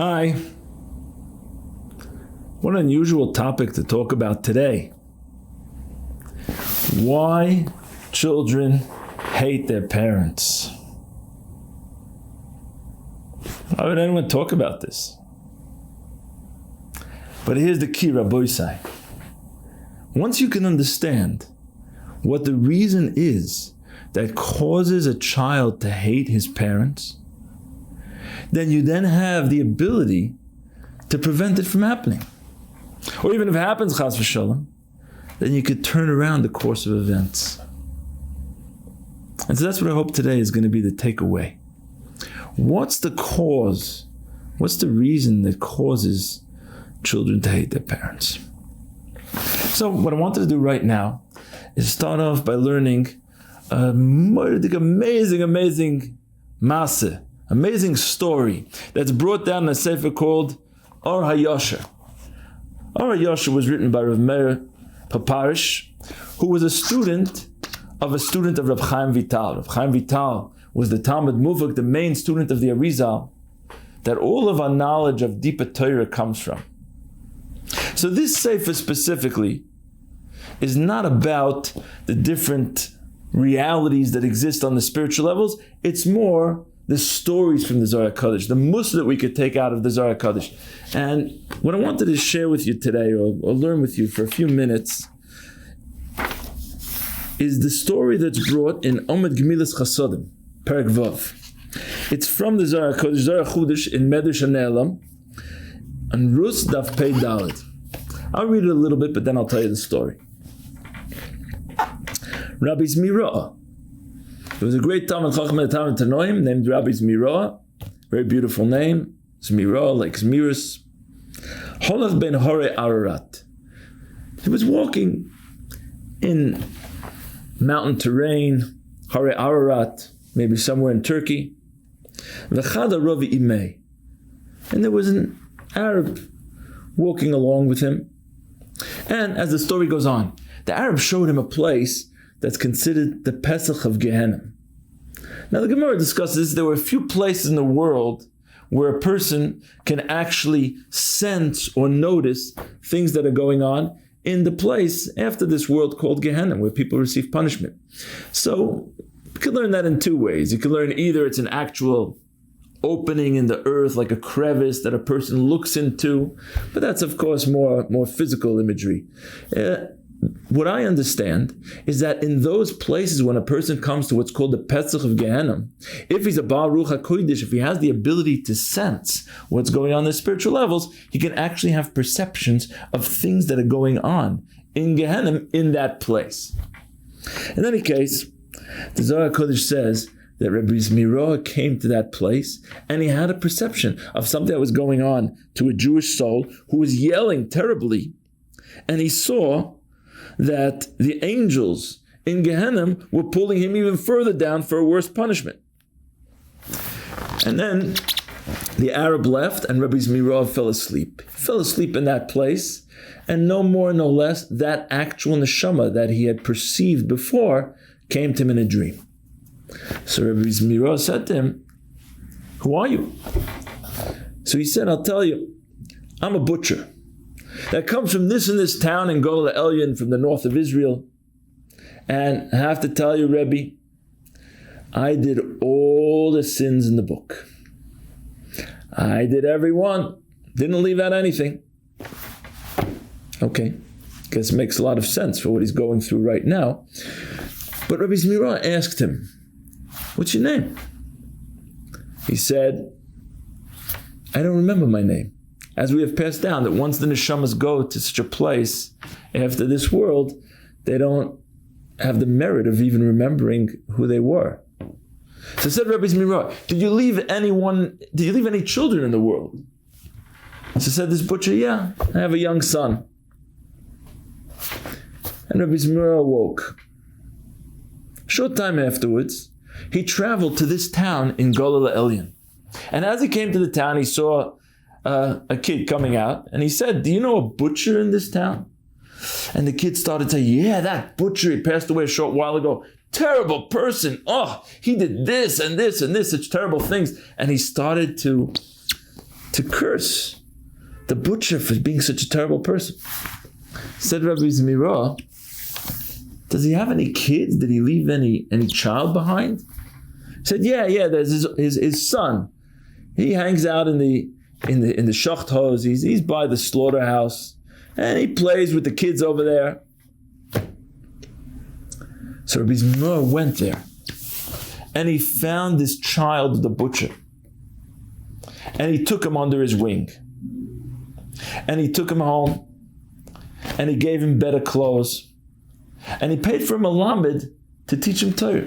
Hi. What an unusual topic to talk about today. Why children hate their parents. Why would anyone talk about this? But here's the key, Rabbi. Once you can understand what the reason is that causes a child to hate his parents, then you then have the ability to prevent it from happening. Or even if it happens, chas v'shalom, then you could turn around the course of events. And so that's what I hope today is going to be the takeaway. What's the cause? What's the reason that causes children to hate their parents? So what I wanted to do right now is start off by learning a amazing maaseh, amazing story that's brought down in a sefer called Or HaYosher. Or HaYosher was written by Rav Meir Paparish, who was a student of Reb Chaim Vital. Reb Chaim Vital was the Talmud Muvak, the main student of the Arizal, that all of our knowledge of Deepa Torah comes from. So this sefer specifically is not about the different realities that exist on the spiritual levels. It's more the stories from the Zohar HaKadosh, the mussar that we could take out of the Zohar HaKadosh. And what I wanted to share with you today, or learn with you for a few minutes, is the story that's brought in Omed Gemilas Chasodim, Perek Vav. It's from the Zohar HaKadosh, Zohar Chudash in Medrash HaNe'elam, and Rus Daf Pei Dalet. I'll read it a little bit, but then I'll tell you the story. Rabbi Zmira. There was a great Talmud Chacham and Talmud Tanoim named Rabbi Zmira. Very beautiful name. Zmira, like Zmiris. Holach ben Hore Ararat. He was walking in mountain terrain, Hore Ararat, maybe somewhere in Turkey. V'chada Ravi Imei. And there was an Arab walking along with him. And as the story goes on, the Arab showed him a place that's considered the Pesach of Gehenna. Now the Gemara discusses there were a few places in the world where a person can actually sense or notice things that are going on in the place after this world called Gehenna, where people receive punishment. So you can learn that in two ways. You can learn either it's an actual opening in the earth, like a crevice that a person looks into, but that's of course more physical imagery. What I understand is that in those places when a person comes to what's called the Pesach of Gehenna, if he's a Baal Ruach HaKodesh, if he has the ability to sense what's going on the spiritual levels, he can actually have perceptions of things that are going on in Gehenna in that place. In any case, the Zohar HaKodesh says that Rabbi Zmira came to that place and he had a perception of something that was going on to a Jewish soul who was yelling terribly, and he saw that the angels in Gehenna were pulling him even further down for a worse punishment. And then the Arab left and Rabbi Zmira fell asleep. He fell asleep in that place, and no more, no less, that actual neshama that he had perceived before came to him in a dream. So Rabbi Zmira said to him, "Who are you?" So he said, "I'll tell you, I'm a butcher that comes from this and this town in Gola Elyon from the north of Israel. And I have to tell you, Rebbe, I did all the sins in the book. I did every one. Didn't leave out anything." Okay, guess it makes a lot of sense for what he's going through right now. But Rabbi Zmira asked him, "What's your name?" He said, "I don't remember my name." As we have passed down, that once the neshamas go to such a place after this world, they don't have the merit of even remembering who they were. So said Rabbi Zmira, did you leave any children in the world? So said this butcher, "Yeah, I have a young son." And Rabbi Zmira awoke. Short time afterwards, he traveled to this town in Gola Elyon. And as he came to the town, he saw a kid coming out, and he said, "Do you know a butcher in this town?" And the kid started to say, "Yeah, that butcher, he passed away a short while ago. Terrible person. Oh, he did this and this and this, such terrible things." And he started to to curse the butcher for being such a terrible person. Said Rabbi Zmira, does he have any kids? Did he leave any child behind? He said, yeah, there's his son. He hangs out in the shachthoz. He's by the slaughterhouse, and he plays with the kids over there. So Rabbi Zmira went there, and he found this child of the butcher, and he took him under his wing, and he took him home, and he gave him better clothes, and he paid for a melamed to teach him Torah.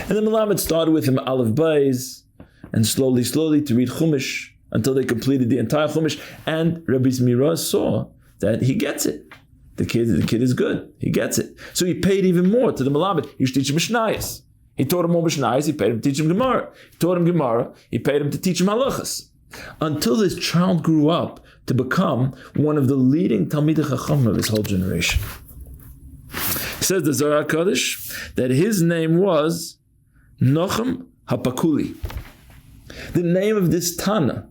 And the melamed started with him Aleph Beis, and slowly to read Chumash until they completed the entire Chumash. And Rabbi Zmira saw that he gets it. The kid is good. He gets it. So he paid even more to the melamed. He should teach him Mishnayos. He taught him more Mishnayos. He paid him to teach him Gemara. He taught him Gemara. He paid him to teach him Halachas. Until this child grew up to become one of the leading Talmidei Chacham of his whole generation. Says the Zohar HaKadosh that his name was Nachum HaPakuli. The name of this Tana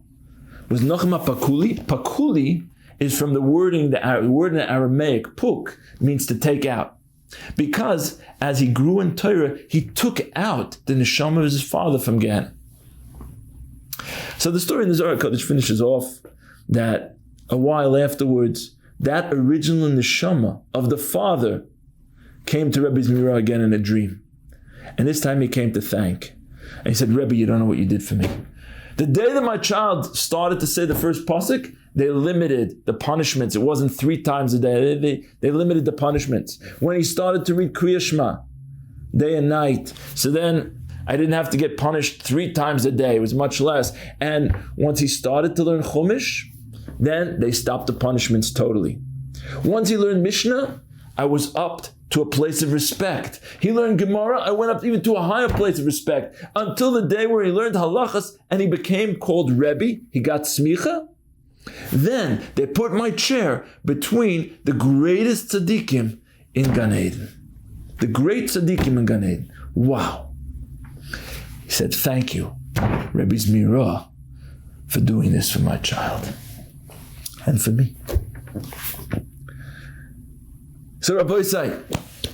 was Nachum HaPakuli. Pakuli is from the word in Aramaic, puk, means to take out. Because as he grew in Torah, he took out the neshama of his father from Gehenna. So the story in the Zohar HaKadosh finishes off that a while afterwards, that original neshama of the father came to Rabbi Zmira again in a dream. And this time he came to thank. And he said, Rebbe, you don't know what you did for me. The day that my child started to say the first pasuk, they limited the punishments. It wasn't 3 times a day. They limited the punishments. When he started to read Kriya Shema, day and night, so then I didn't have to get punished 3 times a day. It was much less. And once he started to learn Chumash, then they stopped the punishments totally. Once he learned Mishnah, I was upped to a place of respect. He learned Gemara, I went up even to a higher place of respect, until the day where he learned Halachas and he became called Rabbi. He got smicha. Then they put my chair between the greatest tzaddikim in Gan Eden. The great tzaddikim in Gan Eden. Wow. He said, thank you, Rabbi Zmira, for doing this for my child and for me. So Rabbi say,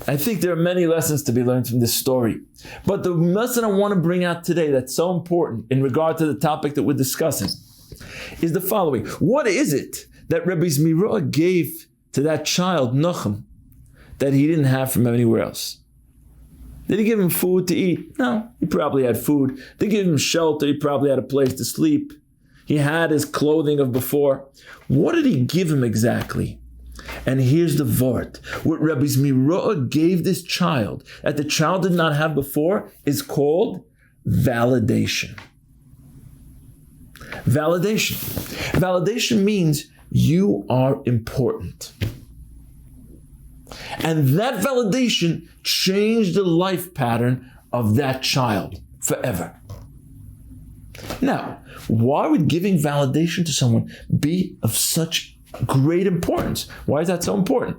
I think there are many lessons to be learned from this story. But the lesson I want to bring out today that's so important in regard to the topic that we're discussing is the following. What is it that Rabbi Zmira gave to that child, Nachum, that he didn't have from anywhere else? Did he give him food to eat? No, he probably had food. Did he give him shelter? He probably had a place to sleep. He had his clothing of before. What did he give him exactly? And here's the vort. What Rabbi Zmira gave this child that the child did not have before is called validation. Validation. Validation means you are important. And that validation changed the life pattern of that child forever. Now, why would giving validation to someone be of such great importance? Why is that so important?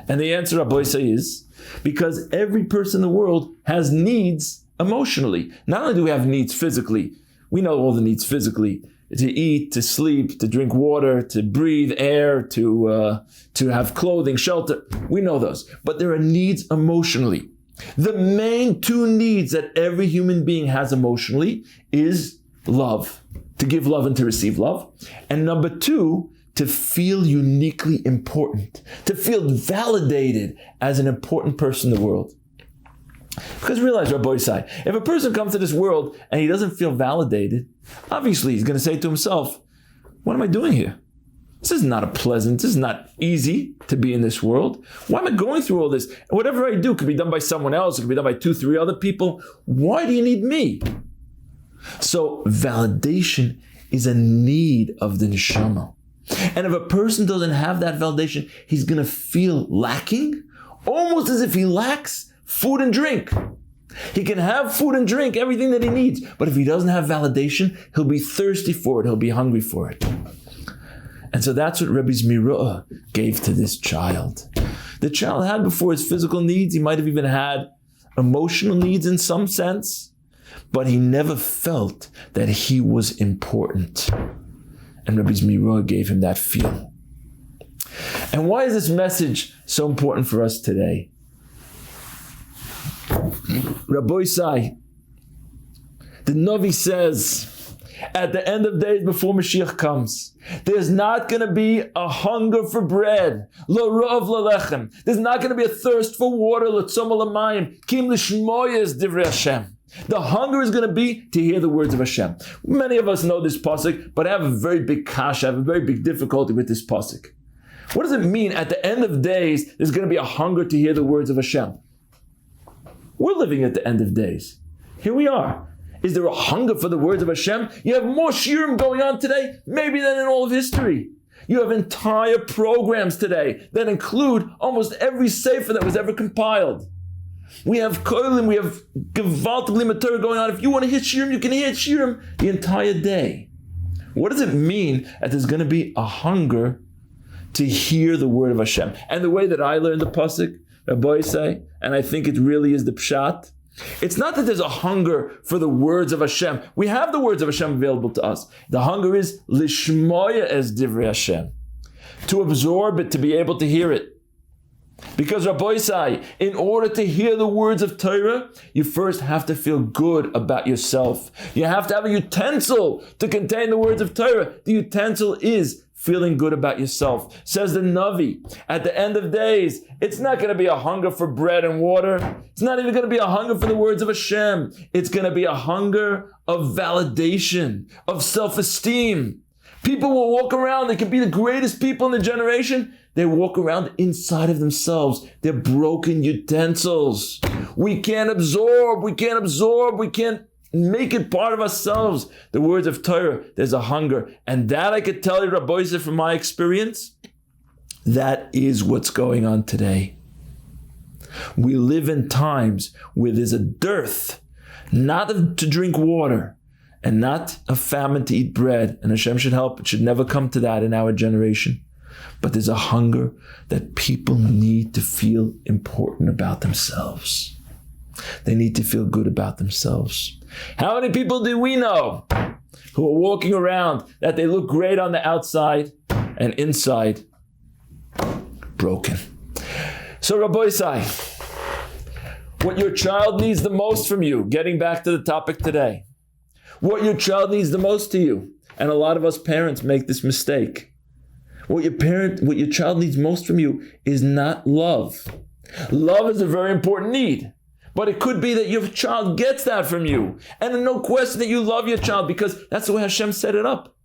And the answer, Rabbi is because every person in the world has needs emotionally. Not only do we have needs physically, we know all the needs physically: to eat, to sleep, to drink water, to breathe air, to have clothing, shelter. We know those. But there are needs emotionally. The main 2 needs that every human being has emotionally is love, to give love and to receive love. And number 2, to feel uniquely important, to feel validated as an important person in the world. Because realize, Rabbi Isai, if a person comes to this world and he doesn't feel validated, obviously he's going to say to himself, what am I doing here? This is not easy to be in this world. Why am I going through all this? And whatever I do could be done by someone else, it could be done by 2, 3 other people. Why do you need me? So validation is a need of the neshama. And if a person doesn't have that validation, he's going to feel lacking, almost as if he lacks food and drink. He can have food and drink, everything that he needs, but if he doesn't have validation, he'll be thirsty for it, he'll be hungry for it. And so that's what Rabbi Zmira gave to this child. The child had before his physical needs, he might have even had emotional needs in some sense, but he never felt that he was important. And Rabbi Zmira gave him that feeling. And why is this message so important for us today? Rabbi Sai, the Navi says, at the end of days before Mashiach comes, there's not going to be a hunger for bread. Lo rov lo lechem. There's not going to be a thirst for water. Lo tzom l'mayim. Kim l'shmoyes divrei Hashem. The hunger is going to be to hear the words of Hashem. Many of us know this pasuk, but I have a very big kasha, I have a very big difficulty with this pasuk. What does it mean at the end of days, there's going to be a hunger to hear the words of Hashem? We're living at the end of days. Here we are. Is there a hunger for the words of Hashem? You have more shiurim going on today, maybe than in all of history. You have entire programs today that include almost every sefer that was ever compiled. We have kolim, we have gewaltig limud Torah going on. If you want to hit shiurim, you can hit shiurim the entire day. What does it mean that there's going to be a hunger to hear the word of Hashem? And the way that I learned the pasuk, Rabbi say, and I think it really is the pshat, it's not that there's a hunger for the words of Hashem. We have the words of Hashem available to us. The hunger is lishmoya es divrei Hashem, to absorb it, to be able to hear it. Because Rabbi say, in order to hear the words of Torah, you first have to feel good about yourself. You have to have a utensil to contain the words of Torah. The utensil is feeling good about yourself. Says the Navi, at the end of days, it's not going to be a hunger for bread and water. It's not even going to be a hunger for the words of Hashem. It's going to be a hunger of validation, of self-esteem. People will walk around, they can be the greatest people in the generation. They walk around inside of themselves. They're broken utensils. We can't absorb, we can't make it part of ourselves. The words of Torah, there's a hunger. And that I could tell you, Rabbi Yosef, from my experience, that is what's going on today. We live in times where there's a dearth, not to drink water, and not a famine to eat bread. And Hashem should help. It should never come to that in our generation. But there's a hunger that people need to feel important about themselves. They need to feel good about themselves. How many people do we know who are walking around that they look great on the outside and inside broken? So Rabbi Sai, what your child needs the most from you, getting back to the topic today, what your child needs the most to you, and a lot of us parents make this mistake. What your child needs most from you is not love. Love is a very important need. But it could be that your child gets that from you. And no question that you love your child, because that's the way Hashem set it up.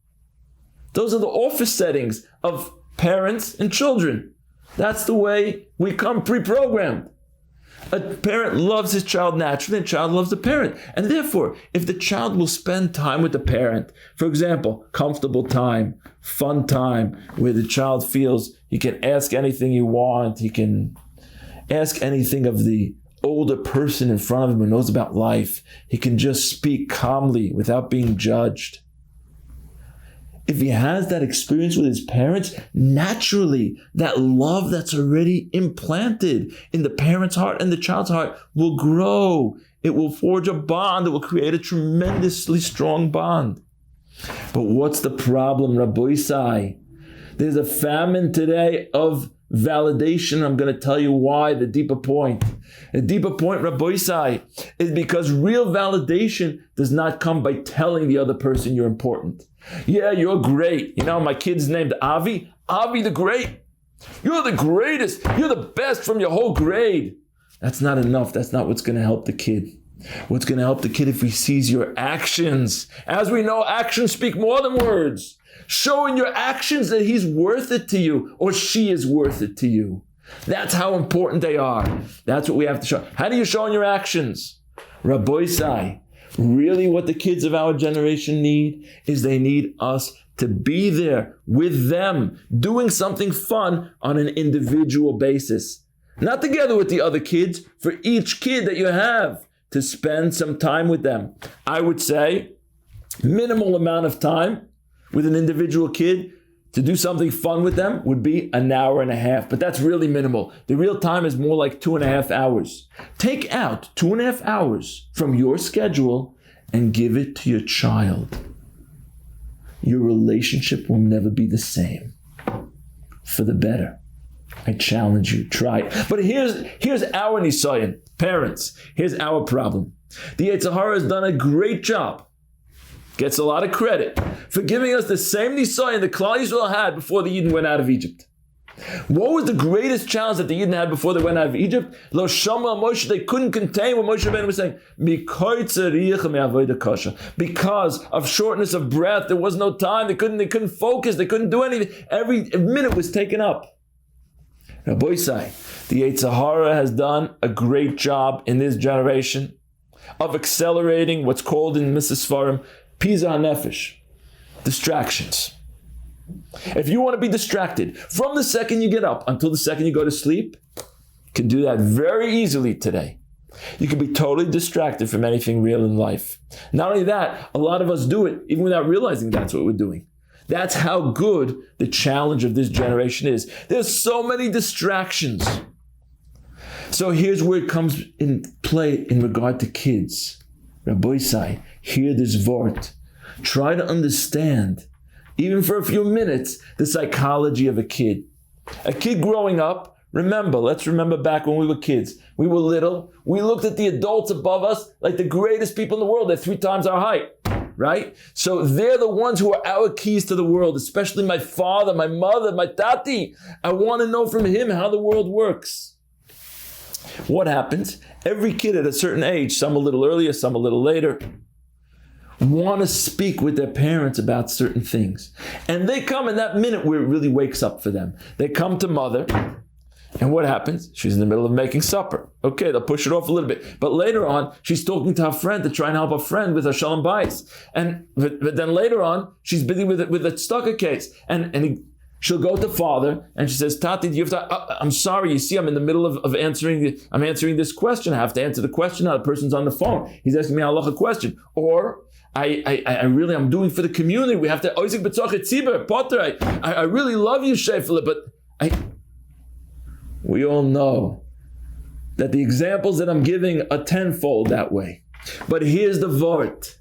Those are the office settings of parents and children. That's the way we come pre-programmed. A parent loves his child naturally, and a child loves the parent. And therefore, if the child will spend time with the parent, for example, comfortable time, fun time, where the child feels he can ask anything he wants, he can ask anything of the older person in front of him who knows about life, he can just speak calmly without being judged. If he has that experience with his parents, naturally, that love that's already implanted in the parent's heart and the child's heart will grow. It will forge a bond. It will create a tremendously strong bond. But what's the problem, Rabbi Sai? There's a famine today of validation. I'm going to tell you why, the deeper point. The deeper point, Rabbi Sai, is because real validation does not come by telling the other person you're important. Yeah, you're great. You know, my kid's named Avi. Avi the Great. You're the greatest. You're the best from your whole grade. That's not enough. That's not what's going to help the kid. What's going to help the kid if he sees your actions? As we know, actions speak more than words. Show in your actions that he's worth it to you or she is worth it to you. That's how important they are. That's what we have to show. How do you show in your actions? Rabbi Sai, really what the kids of our generation need is they need us to be there with them, doing something fun on an individual basis. Not together with the other kids, for each kid that you have, to spend some time with them. I would say minimal amount of time with an individual kid to do something fun with them would be an hour and a half, but that's really minimal. The real time is more like 2.5 hours. Take out 2.5 hours from your schedule and give it to your child, your relationship will never be the same. For the better. I challenge you, try it. But here's our nisayon, parents. Here's our problem. The Yetzer Hara has done a great job, gets a lot of credit, for giving us the same nisayon that Klal Yisrael had before the Yidden went out of Egypt. What was the greatest challenge that the Yidden had before they went out of Egypt? Lo Shama Moshe, they couldn't contain what Moshe Rabbeinu was saying. Because of shortness of breath, there was no time. They couldn't focus. They couldn't do anything. Every minute was taken up. Rabbi say, the Yetzer Hara has done a great job in this generation of accelerating what's called in Mrs. Sfarim Pizah HaNefesh, distractions. If you want to be distracted from the second you get up until the second you go to sleep, you can do that very easily today. You can be totally distracted from anything real in life. Not only that, a lot of us do it even without realizing that's what we're doing. That's how good the challenge of this generation is. There's so many distractions. So here's where it comes in play in regard to kids. Rabbi say, hear this vort. Try to understand, even for a few minutes, the psychology of a kid. A kid growing up, let's remember back when we were kids. We were little. We looked at the adults above us like the greatest people in the world. They're 3 times our height, right? So they're the ones who are our keys to the world, especially my father, my mother, my tati. I want to know from him how the world works. What happens? Every kid at a certain age, some a little earlier, some a little later, want to speak with their parents about certain things. And they come in that minute where it really wakes up for them. They come to mother, and what happens? She's in the middle of making supper. Okay, they'll push it off a little bit. But later on, she's talking to her friend to try and help a friend with her shalom bayis. But then later on, she's busy with a tzedakah case. She'll go to father and she says, Tati, do you have to, I'm sorry, you see, I'm in the middle of answering this question. I have to answer the question now. The person's on the phone. He's asking me a halacha question. Or, I'm doing for the community. We have to, Oisik B'tzoch Tzibur, Potter, I really love you, Shefela, but we all know that the examples that I'm giving are tenfold that way. But here's the vort.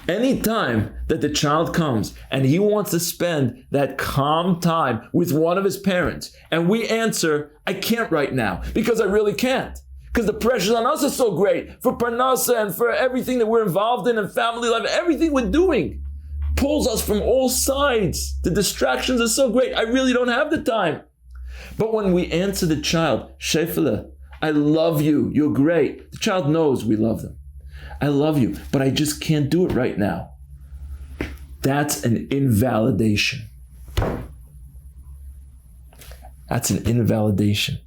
Any time that the child comes and he wants to spend that calm time with one of his parents, and we answer, I can't right now, because I really can't. Because the pressures on us are so great for parnasa and for everything that we're involved in and family life, everything we're doing pulls us from all sides. The distractions are so great. I really don't have the time. But when we answer the child, Shefela, I love you, you're great. The child knows we love them. I love you, but I just can't do it right now. That's an invalidation. That's an invalidation.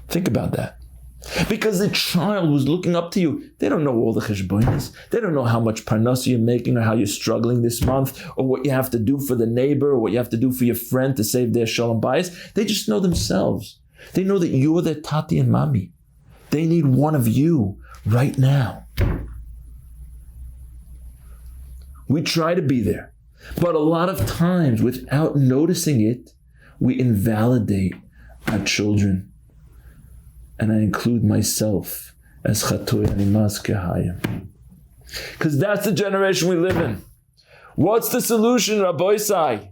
Think about that. Because the child who's looking up to you, they don't know all the cheshbonos. They don't know how much parnasa you're making or how you're struggling this month or what you have to do for the neighbor or what you have to do for your friend to save their shalom bayis. They just know themselves. They know that you're their tati and mami. They need one of you right now. We try to be there. But a lot of times, without noticing it, we invalidate our children. And I include myself as chatoy animas kehayim. Because that's the generation we live in. What's the solution, Rabbi Sai?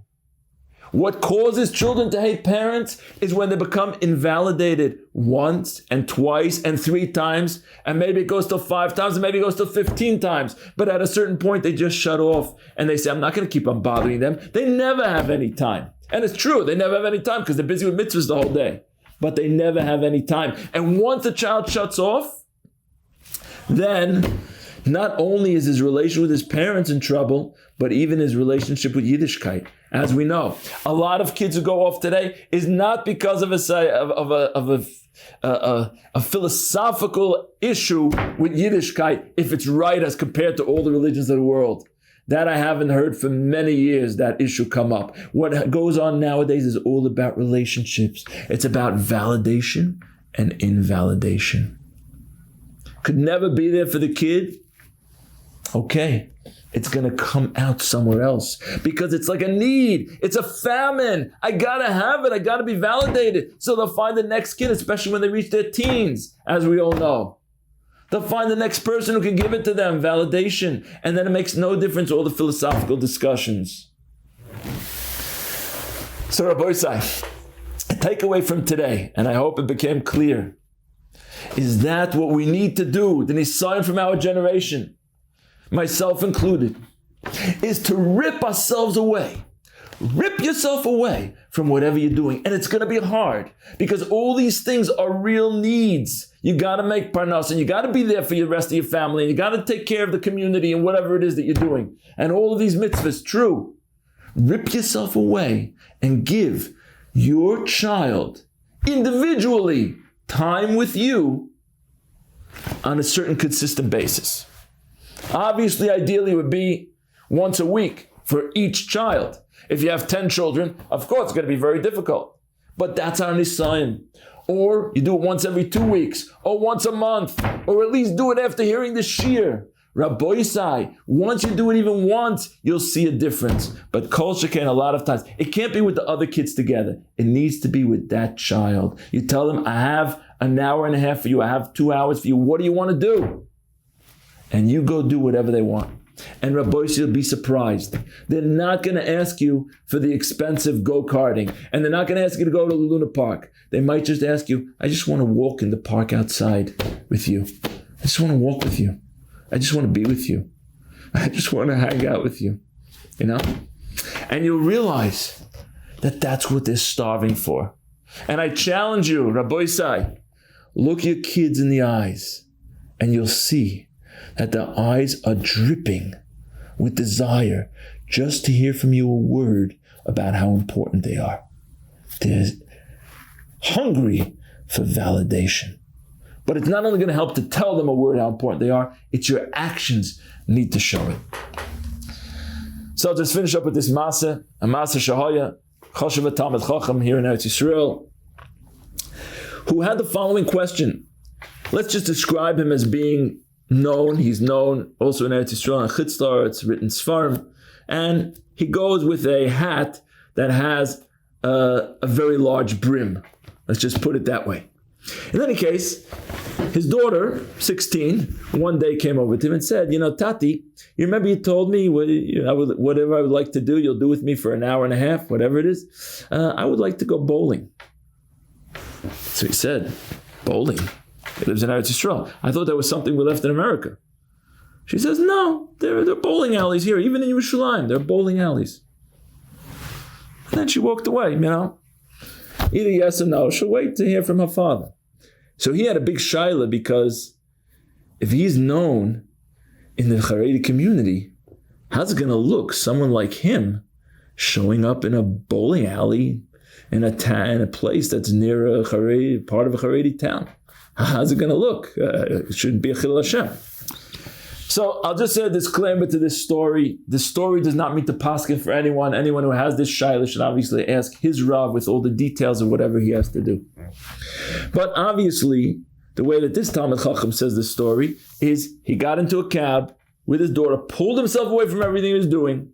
What causes children to hate parents is when they become invalidated once and twice and 3 times, and maybe it goes to 5 times, and maybe it goes to 15 times. But at a certain point, they just shut off and they say, I'm not going to keep on bothering them. They never have any time. And it's true, they never have any time because they're busy with mitzvahs the whole day. But they never have any time. And once the child shuts off, then not only is his relation with his parents in trouble, but even his relationship with Yiddishkeit. As we know, a lot of kids who go off today is not because of a philosophical issue with Yiddishkeit, if it's right as compared to all the religions of the world. That I haven't heard for many years, that issue come up. What goes on nowadays is all about relationships. It's about validation and invalidation. Could never be there for the kid. Okay, it's going to come out somewhere else because it's like a need. It's a famine. I got to have it. I got to be validated. So they'll find the next kid, especially when they reach their teens, as we all know. They'll find the next person who can give it to them, validation. And then it makes no difference, all the philosophical discussions. So Rabbi Say, a takeaway from today, and I hope it became clear, is that what we need to do, the Nisayon from our generation, myself included, is to rip ourselves away. Rip yourself away from whatever you're doing. And it's going to be hard because all these things are real needs. You got to make parnas and you got to be there for the rest of your family. And you got to take care of the community and whatever it is that you're doing. And all of these mitzvahs, true. Rip yourself away and give your child individually time with you on a certain consistent basis. Obviously, ideally, it would be once a week for each child. If you have 10 children, of course, it's going to be very difficult. But that's our nisayon. Or you do it once every 2 weeks, or once a month, or at least do it after hearing the shir. Rabbi Say, once you do it even once, you'll see a difference. But kol sheken, a lot of times, it can't be with the other kids together. It needs to be with that child. You tell them, I have an hour and a half for you. I have 2 hours for you. What do you want to do? And you go do whatever they want. And Rabbi will be surprised. They're not going to ask you for the expensive go-karting. And they're not going to ask you to go to the Luna Park. They might just ask you, I just want to walk in the park outside with you. I just want to walk with you. I just want to be with you. I just want to hang out with you. You know? And you'll realize that that's what they're starving for. And I challenge you, Rabbi Say, look your kids in the eyes and you'll see that their eyes are dripping with desire just to hear from you a word about how important they are. They're hungry for validation. But it's not only going to help to tell them a word how important they are, it's your actions need to show it. So I'll just finish up with this Masa, a Masa Shahaya, Choshev Talmid Chacham here in Eretz Yisrael, who had the following question. Let's just describe him as being known. He's known also in Eretz Yisrael and Chitzlar. It's written Sfarim, and he goes with a hat that has a very large brim. Let's just put it that way. In any case, his daughter, 16, one day came over to him and said, Tati, you remember you told me whatever I would like to do, you'll do with me for an hour and a half, whatever it is. I would like to go bowling. So he said, bowling? He lives in Eretz Yisrael. I thought that was something we left in America. She says, no, there are bowling alleys here. Even in Yerushalayim, there are bowling alleys. And then she walked away, Either yes or no, she'll wait to hear from her father. So he had a big shaila because if he's known in the Haredi community, how's it going to look, someone like him showing up in a bowling alley in a place that's near a Haredi, part of a Haredi town? How's it going to look? It shouldn't be a Chilul Hashem. So I'll just say a disclaimer to this story. This story does not mean to paskin for anyone. Anyone who has this shaila should obviously ask his Rav with all the details of whatever he has to do. But obviously, the way that this Talmid Chacham says this story is he got into a cab with his daughter, pulled himself away from everything he was doing,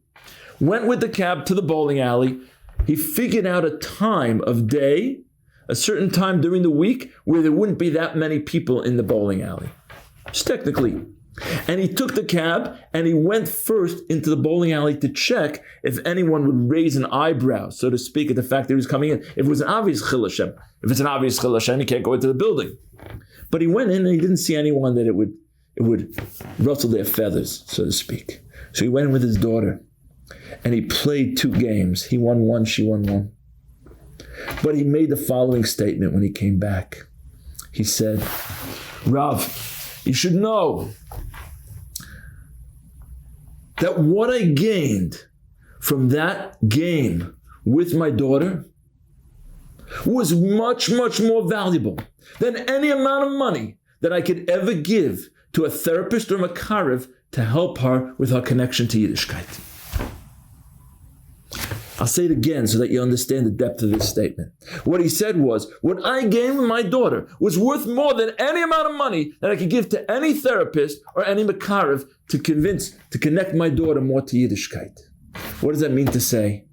went with the cab to the bowling alley. He figured out a time of day, a certain time during the week where there wouldn't be that many people in the bowling alley. Just technically. And he took the cab and he went first into the bowling alley to check if anyone would raise an eyebrow, so to speak, at the fact that he was coming in. If it was an obvious Chilul Hashem. If it's an obvious Chilul Hashem, he can't go into the building. But he went in and he didn't see anyone that it would rustle their feathers, so to speak. So he went in with his daughter and he played 2 games. He won 1, she won 1. But he made the following statement when he came back. He said, Rav, you should know that what I gained from that game with my daughter was much, much more valuable than any amount of money that I could ever give to a therapist or makarev to help her with her connection to Yiddishkeit. I'll say it again so that you understand the depth of this statement. What he said was, what I gained with my daughter was worth more than any amount of money that I could give to any therapist or any makarev to connect my daughter more to Yiddishkeit. What does that mean to say?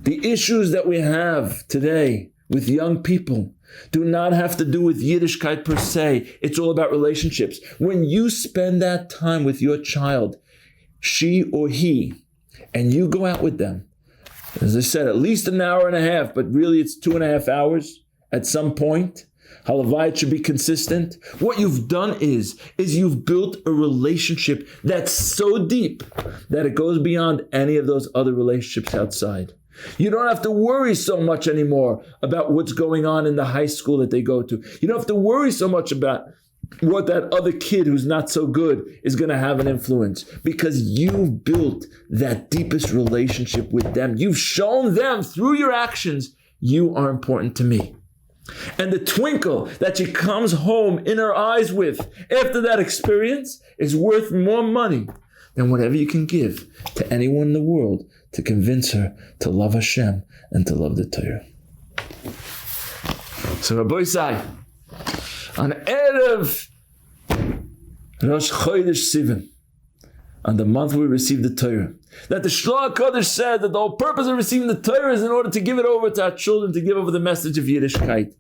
The issues that we have today with young people do not have to do with Yiddishkeit per se. It's all about relationships. When you spend that time with your child, she or he, and you go out with them, as I said, at least an hour and a half, but really it's 2.5 hours at some point. Halavai, it should be consistent. What you've done is you've built a relationship that's so deep that it goes beyond any of those other relationships outside. You don't have to worry so much anymore about what's going on in the high school that they go to. You don't have to worry so much about what that other kid who's not so good is going to have an influence, because you've built that deepest relationship with them. You've shown them through your actions, you are important to me. And the twinkle that she comes home in her eyes with after that experience is worth more money than whatever you can give to anyone in the world to convince her to love Hashem and to love the Torah. So Rabbi Sai, on Erev Rosh Chodesh Sivan, on the month we received the Torah, that the Shloah HaKodesh said that the whole purpose of receiving the Torah is in order to give it over to our children, to give over the message of Yiddishkeit.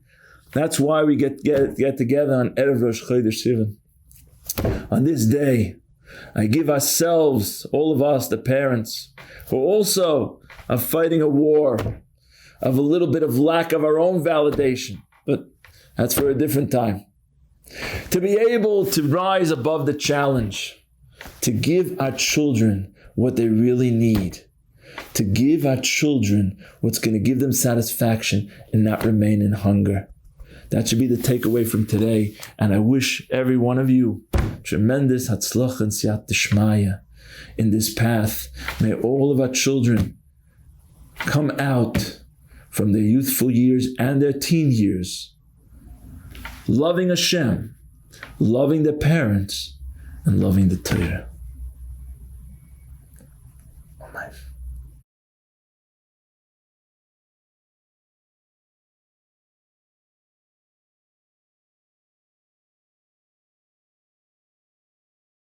That's why we get together on Erev Rosh Chodesh Sivan. On this day, I give ourselves, all of us, the parents, who also are fighting a war of a little bit of lack of our own validation, but that's for a different time, to be able to rise above the challenge, to give our children what they really need, to give our children what's going to give them satisfaction and not remain in hunger. That should be the takeaway from today. And I wish every one of you tremendous hatzlach and siyat d'shmaya in this path. May all of our children come out from their youthful years and their teen years loving Hashem, loving their parents, and loving the Torah. Amen.